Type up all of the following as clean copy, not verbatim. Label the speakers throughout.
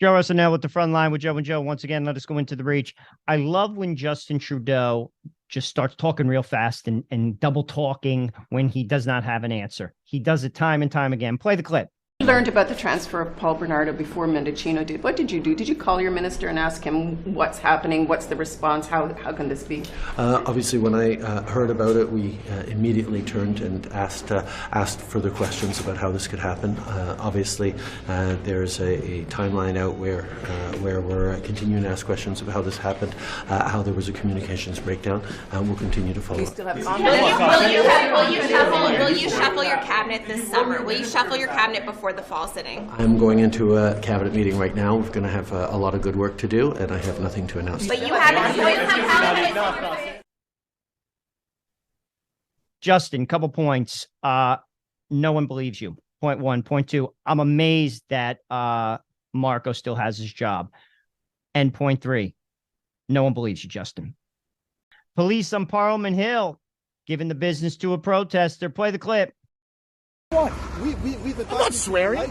Speaker 1: Joe Russell with the front line with Joe and Joe. Once again, let us go into the breach. I love when Justin Trudeau just starts talking real fast and double talking when he does not have an answer. He does it time and time again. Play the clip.
Speaker 2: You learned about the transfer of Paul Bernardo before Mendocino did. What did you do? Did you call your minister and ask him what's happening? What's the response? How can this be?
Speaker 3: Obviously, when I heard about it, we immediately turned and asked further questions about how this could happen. Obviously, there's a timeline out where we're continuing to ask questions about how this happened, how there was a communications breakdown, and we'll continue to follow.
Speaker 2: Do you still have
Speaker 4: Will you shuffle your cabinet this summer? Will you shuffle your cabinet before the fall sitting?
Speaker 3: I'm going into a cabinet meeting right now. We're going to have a lot of good work to do, and I have nothing to announce.
Speaker 4: But you haven't.
Speaker 1: Justin, couple points. No one believes you. Point one. Point two, I'm amazed that Marco still has his job. And point three, no one believes you, Justin. Police on Parliament Hill giving the business to a protester. Play the clip.
Speaker 5: What? I'm
Speaker 6: not swearing.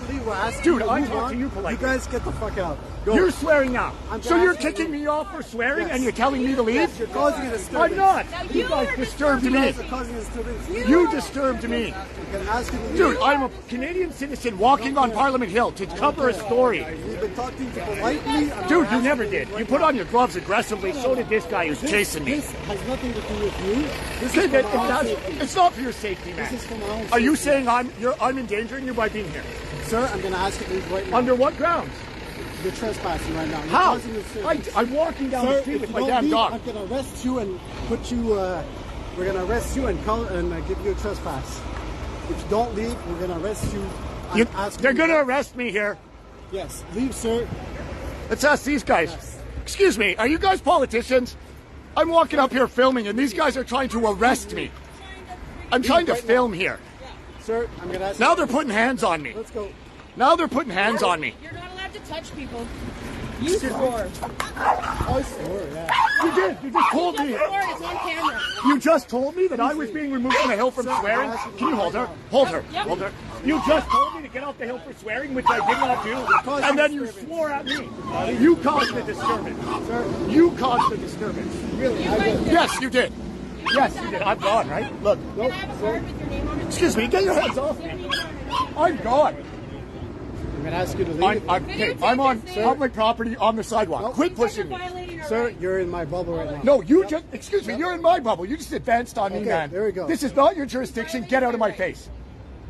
Speaker 6: Dude, I'm talking to you politely.
Speaker 5: You guys get the fuck out. Go.
Speaker 6: You're swearing now. So you're kicking me off for swearing and you're telling me to leave?
Speaker 5: Yes, you're causing a disturbance.
Speaker 6: I'm not. You guys disturbed me. You disturbed me. Dude, I'm a Canadian citizen walking on Parliament Hill to cover a story.
Speaker 5: We've been talking to you politely.
Speaker 6: Dude, you never did. You put on your gloves aggressively. So did this guy who's chasing me.
Speaker 5: This has nothing to do with you.
Speaker 6: It's not for your safety, man. Are you saying I'm endangering you by being here?
Speaker 5: Sir, I'm going to ask you to leave right now.
Speaker 6: Under what grounds?
Speaker 5: You're trespassing right now.
Speaker 6: How? I'm walking down the street with my damn dog.
Speaker 5: I'm going to arrest you and put you. We're going to arrest you and give you a trespass. If you don't leave, we're going to arrest you.
Speaker 6: They're going to arrest me here.
Speaker 5: Yes, leave, sir.
Speaker 6: Let's ask these guys. Yes. Excuse me, are you guys politicians? I'm walking up here filming, and these guys are trying to arrest me. I'm trying to film here.
Speaker 5: Sir, I'm going to ask
Speaker 6: now they're putting hands on me.
Speaker 5: Let's go.
Speaker 6: Now they're putting hands on me.
Speaker 7: You're not allowed to touch people. You swore.
Speaker 5: I swore, yeah.
Speaker 6: You did. You just told me.
Speaker 7: It's on camera.
Speaker 6: You just told me that I was being removed from the hill from swearing. Can you hold her? Hold her.
Speaker 7: Yep.
Speaker 6: Hold her. You just told me to get off the hill for swearing, which I did not do. And then you swore at me. You caused the disturbance. Sir, you caused the disturbance.
Speaker 5: Really?
Speaker 6: Yes, you did. Yes, you did. I'm gone, right? Look.
Speaker 7: Can I have a card with your name on it?
Speaker 6: Excuse me. Get your hands off me. I'm gone.
Speaker 5: I'm going to ask you to leave.
Speaker 6: I'm on public property on the sidewalk.
Speaker 5: Nope.
Speaker 6: Quit pushing me.
Speaker 5: Sir, you're in my bubble right now.
Speaker 6: No, you just, excuse me, you're in my bubble. You just advanced on me, man.
Speaker 5: There we go.
Speaker 6: This is not your jurisdiction. Get out of my face.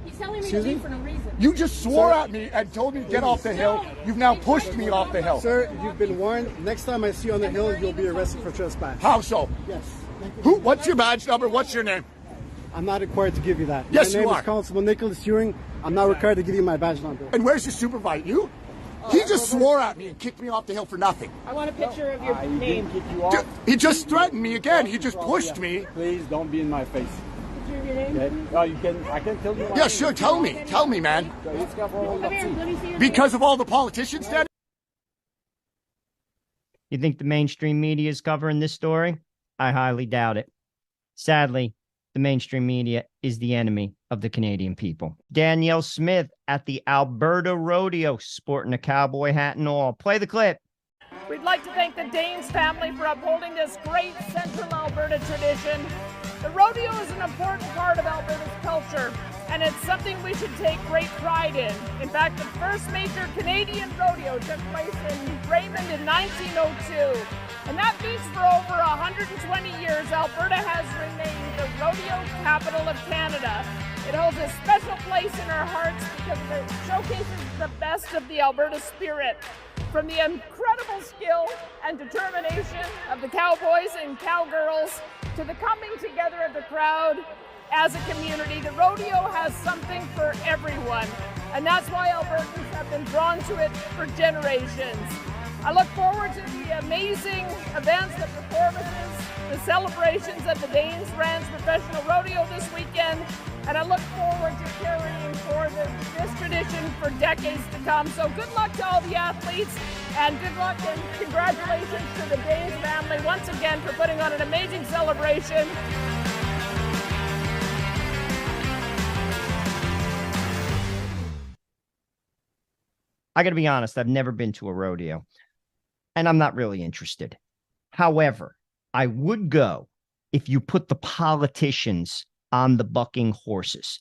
Speaker 7: He's telling me to leave for no reason.
Speaker 6: You just swore at me and told me to get off the hill. You've now pushed me off the hill.
Speaker 5: Sir, you've been warned. Next time I see you on the hill, you'll be arrested for trespass.
Speaker 6: How so?
Speaker 5: Yes.
Speaker 6: What's your badge number? What's your name?
Speaker 5: I'm not required to give you that.
Speaker 6: Yes,
Speaker 5: my
Speaker 6: you
Speaker 5: name
Speaker 6: are.
Speaker 5: is Constable Nicholas Ewing. I'm not required to give you my badge number.
Speaker 6: And where's your supervisor? You? He just swore at me and kicked me off the hill for nothing.
Speaker 7: I want a picture of your name.
Speaker 6: He just threatened me again. He just pushed me.
Speaker 5: Please don't be in my face.
Speaker 7: Picture of your name.
Speaker 5: Okay. I can tell you.
Speaker 6: Yeah, sure. Tell me. Tell me, man.
Speaker 7: Come here. Let me see your
Speaker 6: Because of all the politicians standing.
Speaker 1: You think the mainstream media is covering this story? I highly doubt it. Sadly, the mainstream media is the enemy of the Canadian people. Danielle Smith at the Alberta Rodeo, sporting a cowboy hat and all. Play the clip.
Speaker 8: We'd like to thank the Danes family for upholding this great Central Alberta tradition. The rodeo is an important part of Alberta's culture, and it's something we should take great pride in. In fact, the first major Canadian rodeo took place in Raymond in 1902. And that means for over 120 years, Alberta has remained the rodeo capital of Canada. It holds a special place in our hearts because it showcases the best of the Alberta spirit. From the incredible skill and determination of the cowboys and cowgirls to the coming together of the crowd as a community, the rodeo has something for everyone. And that's why Albertans have been drawn to it for generations. I look forward to the amazing events, the performances, the celebrations at the Danes Ranch Professional Rodeo this weekend, and I look forward to carrying forward this tradition for decades to come. So good luck to all the athletes, and good luck and congratulations to the Danes family once again for putting on an amazing celebration.
Speaker 1: I got to be honest, I've never been to a rodeo, and I'm not really interested. However, I would go if you put the politicians on the bucking horses.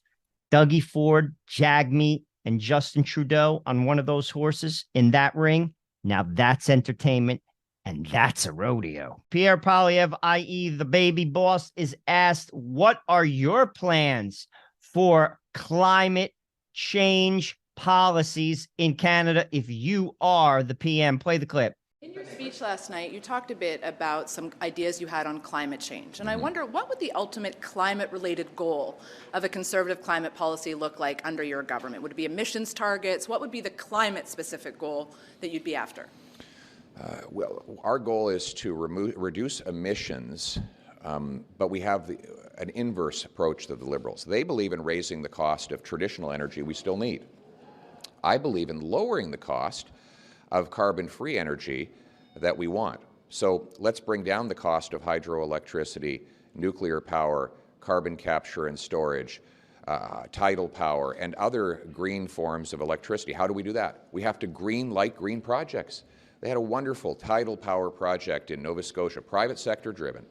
Speaker 1: Dougie Ford, Jagmeet, and Justin Trudeau on one of those horses in that ring. Now that's entertainment, and that's a rodeo. Pierre Poilievre, i.e. the baby boss, is asked, what are your plans for climate change policies in Canada if you are the PM? Play the clip.
Speaker 9: In your speech last night, you talked a bit about some ideas you had on climate change. And I wonder, what would the ultimate climate-related goal of a conservative climate policy look like under your government? Would it be emissions targets? What would be the climate-specific goal that you'd be after?
Speaker 10: Well, our goal is to reduce emissions, but we have an inverse approach to the Liberals. They believe in raising the cost of traditional energy we still need. I believe in lowering the cost of carbon-free energy that we want. So let's bring down the cost of hydroelectricity, nuclear power, carbon capture and storage, tidal power, and other green forms of electricity. How do we do that? We have to green-light green projects. They had a wonderful tidal power project in Nova Scotia, private sector driven.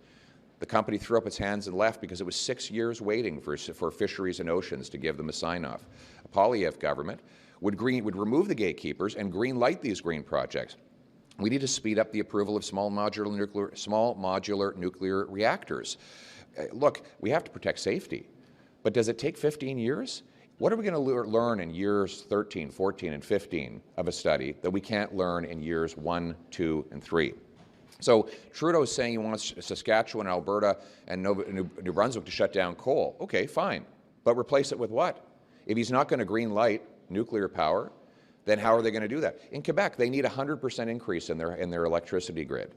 Speaker 10: The company threw up its hands and left because it was 6 years waiting for Fisheries and Oceans to give them a sign-off. A Poilievre government would remove the gatekeepers and green light these green projects. We need to speed up the approval of small modular nuclear reactors. Look, we have to protect safety, but does it take 15 years? What are we going to learn in years 13, 14, and 15 of a study that we can't learn in years 1, 2, and 3? So Trudeau is saying he wants Saskatchewan, Alberta, and New Brunswick to shut down coal. Okay, fine, but replace it with what? If he's not going to green light nuclear power, then how are they going to do that? In Quebec, they need a 100% increase in their electricity grid.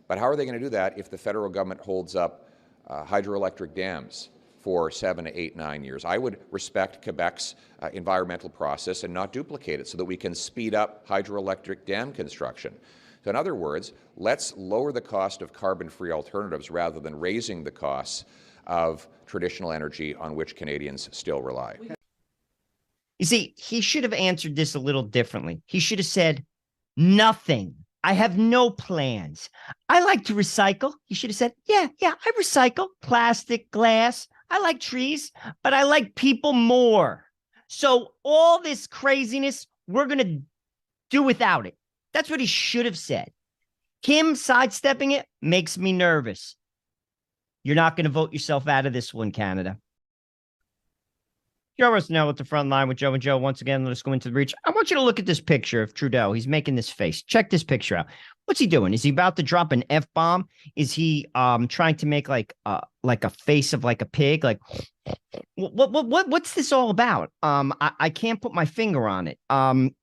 Speaker 10: But how are they going to do that if the federal government holds up hydroelectric dams for 7 to 8, 9 years? I would respect Quebec's environmental process and not duplicate it so that we can speed up hydroelectric dam construction. So in other words, let's lower the cost of carbon-free alternatives rather than raising the costs of traditional energy on which Canadians still rely.
Speaker 1: You see, he should have answered this a little differently. He should have said, nothing. I have no plans. I like to recycle. He should have said, yeah, I recycle plastic, glass. I like trees, but I like people more. So all this craziness, we're going to do without it. That's what he should have said. Him sidestepping it makes me nervous. You're not going to vote yourself out of this one, Canada. Joe Rosenell at the front line with Joe and Joe. Once again, let us go into the breach. I want you to look at this picture of Trudeau. He's making this face. Check this picture out. What's he doing? Is he about to drop an F-bomb? Is he trying to make like a face of like a pig? Like what's this all about? I can't put my finger on it.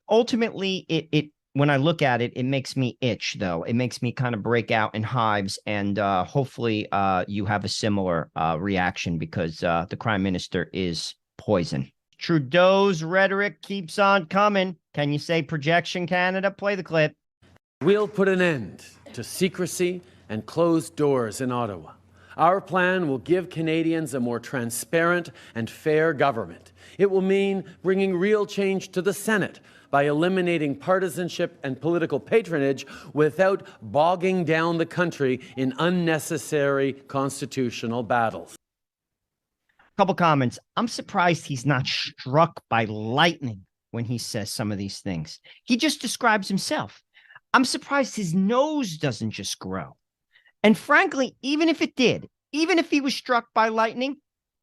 Speaker 1: Ultimately, it when I look at it, it makes me itch, though. It makes me kind of break out in hives, and hopefully you have a similar reaction because the Prime Minister is poison. Trudeau's rhetoric keeps on coming. Can you say projection, Canada? Play the clip.
Speaker 11: We'll put an end to secrecy and closed doors in Ottawa. Our plan will give Canadians a more transparent and fair government. It will mean bringing real change to the Senate by eliminating partisanship and political patronage without bogging down the country in unnecessary constitutional battles.
Speaker 1: Couple comments. I'm surprised he's not struck by lightning when he says some of these things. He just describes himself. I'm surprised his nose doesn't just grow. And frankly, even if it did, even if he was struck by lightning,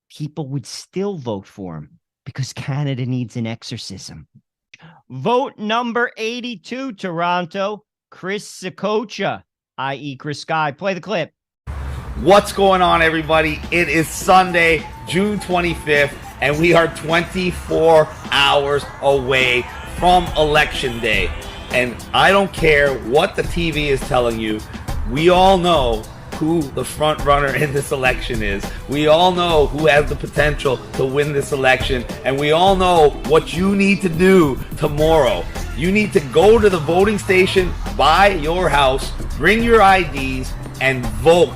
Speaker 1: people would still vote for him because Canada needs an exorcism. Vote number 82, Toronto, Chris Sakocha, i.e. Chris Sky. Play the clip.
Speaker 12: What's going on, everybody? It is Sunday, June 25th, and we are 24 hours away from Election Day. And I don't care what the TV is telling you. We all know who the front runner in this election is. We all know who has the potential to win this election. And we all know what you need to do tomorrow. You need to go to the voting station by your house, bring your IDs, and vote.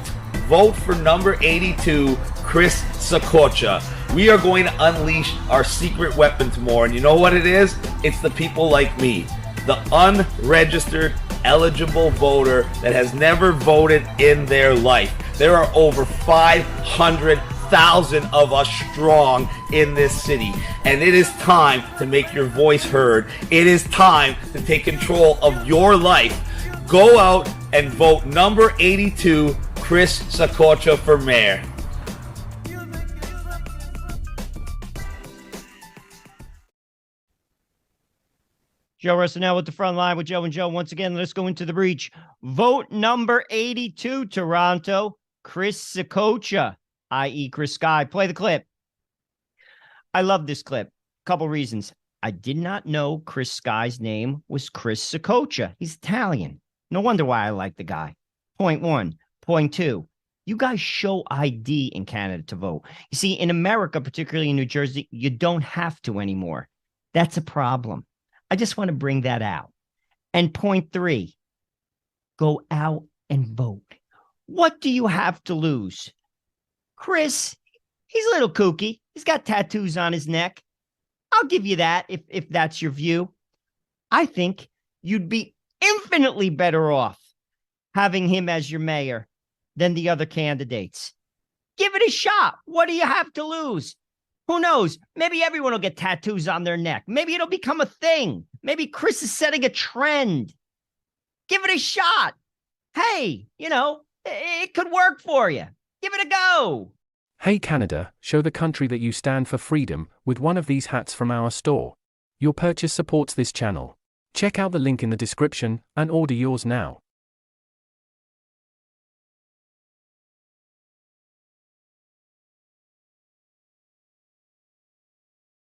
Speaker 12: Vote for number 82, Chris Sakocha. We are going to unleash our secret weapon tomorrow. And you know what it is? It's the people like me. the unregistered eligible voter that has never voted in their life. There are over 500,000 of us strong in this city, and it is time to make your voice heard. It is time to take control of your life. Go out and vote number 82, Chris Sakocha, for mayor.
Speaker 1: Joe Russell with the front line with Joe and Joe. Once again, let's go into the breach. Vote number 82, Toronto, Chris Sakocha, i.e. Chris Sky. Play the clip. I love this clip. Couple reasons. I did not know Chris Sky's name was Chris Sakocha. He's Italian. No wonder why I like the guy. Point one. Point two. You guys show ID in Canada to vote. You see, in America, particularly in New Jersey, you don't have to anymore. That's a problem. I just want to bring that out. And point three, go out and vote. What do you have to lose? Chris, he's a little kooky. He's got tattoos on his neck. I'll give you that if that's your view. I think you'd be infinitely better off having him as your mayor than the other candidates. Give it a shot. What do you have to lose? Who knows? Maybe everyone will get tattoos on their neck. Maybe it'll become a thing. Maybe Chris is setting a trend. Give it a shot. Hey, it could work for you. Give it a go.
Speaker 13: Hey Canada, show the country that you stand for freedom with one of these hats from our store. Your purchase supports this channel. Check out the link in the description and order yours now.